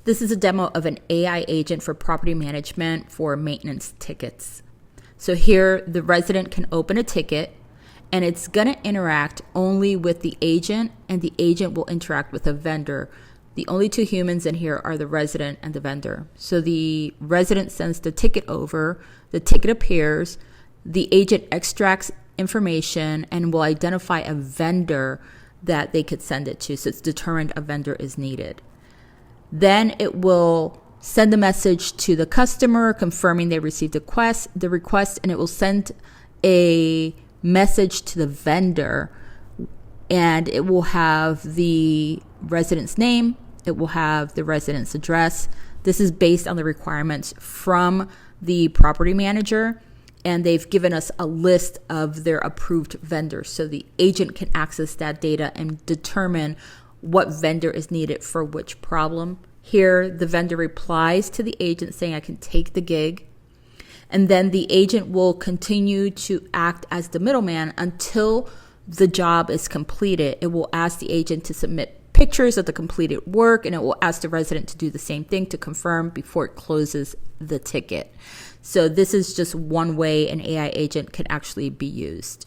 This is a demo of an AI agent for property management for maintenance tickets. So here the resident can open a ticket and it's going to interact only with the agent, and the agent will interact with a vendor. The only two humans in here are the resident and the vendor. So the resident sends the ticket over, the ticket appears, the agent extracts information and will identify a vendor that they could send it to. So it's determined a vendor is needed. Then it will send a message to the customer confirming they received the request, and it will send a message to the vendor, and it will have the resident's name, it will have the resident's address. This is based on the requirements from the property manager, and they've given us a list of their approved vendors, so the agent can access that data and determine what vendor is needed for which problem. Here the vendor replies to the agent saying, I can take the gig. And then the agent will continue to act as the middleman until the job is completed. It will ask the agent to submit pictures of the completed work, and it will ask the resident to do the same thing to confirm before it closes the ticket. So this is just one way an AI agent can actually be used.